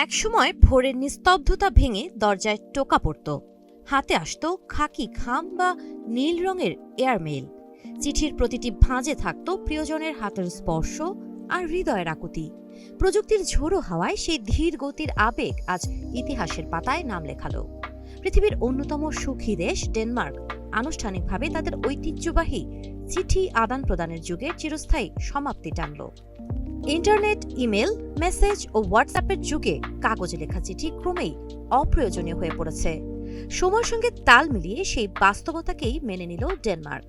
একসময় ভোরের নিস্তব্ধতা ভেঙে দরজায় টোকা পড়ত। হাতে আসতো খাকি খাম বা নীল রঙের এয়ারমেইল। চিঠির প্রতিটি ভাঁজে থাকত প্রিয়জনের হাতের স্পর্শ আর হৃদয়ের আকুতি। প্রযুক্তির ঝোড়ো হাওয়ায় সেই ধীর গতির আবেগ আজ ইতিহাসের পাতায় নাম লেখালো। পৃথিবীর অন্যতম সুখী দেশ ডেনমার্ক আনুষ্ঠানিকভাবে তাদের ঐতিহ্যবাহী চিঠি আদান প্রদানের যুগের চিরস্থায়ী সমাপ্তি টানল। ইন্টারনেট, ইমেল, মেসেজ ও হোয়াটসঅ্যাপের যুগে কাগজে লেখা চিঠি ক্রমেই অপ্রয়োজনীয় হয়ে পড়েছে। সময়ের সঙ্গে তাল মিলিয়ে সেই বাস্তবতাকেই মেনে নিল ডেনমার্ক।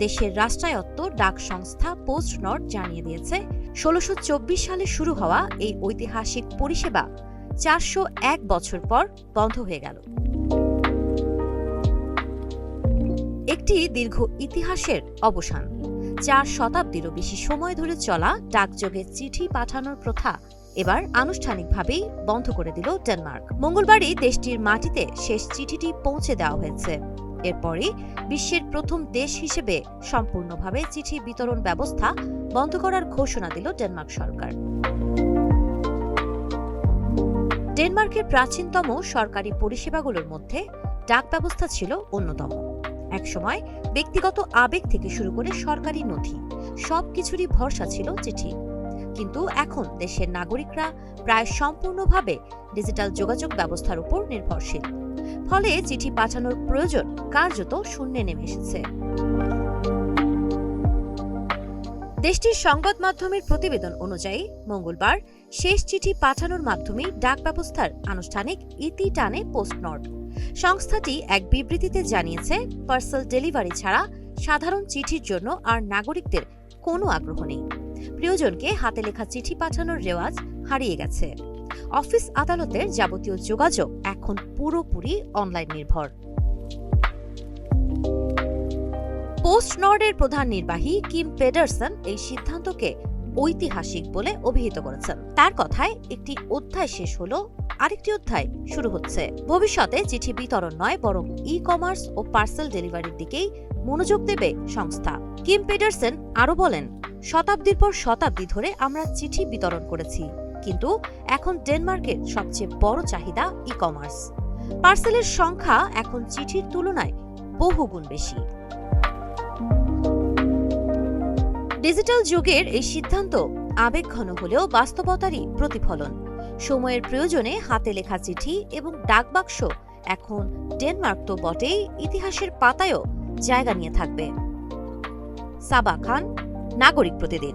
দেশের রাষ্ট্রায়ত্ত ডাক সংস্থা পোস্ট নর্ড জানিয়ে দিয়েছে, ১৬২৪ সালে শুরু হওয়া এই ঐতিহাসিক পরিষেবা ৪০১ বছর পর বন্ধ হয়ে গেল। একটি দীর্ঘ ইতিহাসের অবসান। ৪ শতাব্দীরও বেশি সময় ধরে চলা ডাকযোগে চিঠি পাঠানোর প্রথা এবার আনুষ্ঠানিকভাবেই বন্ধ করে দিল ডেনমার্ক। মঙ্গলবারই দেশটির মাটিতে শেষ চিঠিটি পৌঁছে দেওয়া হয়েছে। এরপরই বিশ্বের প্রথম দেশ হিসেবে সম্পূর্ণভাবে চিঠি বিতরণ ব্যবস্থা বন্ধ করার ঘোষণা দিল ডেনমার্ক সরকার। ডেনমার্কের প্রাচীনতম সরকারি পরিষেবাগুলোর মধ্যে ডাক ব্যবস্থা ছিল অন্যতম। একসময় ব্যক্তিগত আবেগ থেকে শুরু করে সরকারি নথি সবকিছুরই ভরসা ছিল চিঠি। কিন্তু এখন দেশের নাগরিকরা প্রায় সম্পূর্ণভাবে ডিজিটাল যোগাযোগ ব্যবস্থার উপর নির্ভরশীল। ফলে চিঠি পাঠানোর প্রয়োজন কার্যত শূন্যে নেমে এসেছে। দেশটির সংবাদ মাধ্যমের প্রতিবেদন অনুযায়ী মঙ্গলবার শেষ চিঠি পাঠানোর মাধ্যমে ডাক ব্যবস্থার আনুষ্ঠানিক ইতি টানে পোস্ট নর্ড। সংস্থাটি এক বিবৃতিতে জানিয়েছে, পার্সেল ডেলিভারি ছাড়া সাধারণ চিঠির জন্য আর নাগরিকদের কোনো আগ্রহ নেই। প্রিয়জনকে হাতে লেখা চিঠি পাঠানোর রেওয়াজ হারিয়ে গেছে। অফিস আদালতের যাবতীয় যোগাযোগ এখন পুরোপুরি অনলাইন নির্ভর। পোস্ট নর্ডের প্রধান নির্বাহী কিম পেডারসন এই সিদ্ধান্তকে ঐতিহাসিক বলে অভিহিত করেছেন। তার কথায়, একটি অধ্যায় শেষ হলো, আরেকটি অধ্যায় শুরু হচ্ছে। ভবিষ্যতে চিঠি বিতরণ নয়, বরং ই কমার্স ও পার্সেল ডেলিভারির দিকেই মনোযোগ দেবে সংস্থা। কিম পেডারসন আরও বলেন, শতাব্দীর পর শতাব্দী ধরে আমরা চিঠি বিতরণ করেছি, কিন্তু এখন ডেনমার্কের সবচেয়ে বড় চাহিদা ই কমার্স। পার্সেলের সংখ্যা এখন চিঠির তুলনায় বহুগুণ বেশি। ডিজিটাল যুগের এই সিদ্ধান্ত আবেগঘন হলেও বাস্তবতারই প্রতিফলন। সময়ের প্রয়োজনে হাতে লেখা চিঠি এবং ডাকবাক্স এখন ডেনমার্ক তো বটেই, ইতিহাসের পাতায়ও জায়গা নিয়ে থাকবে। সাবা খান, নাগরিক প্রতিদিন।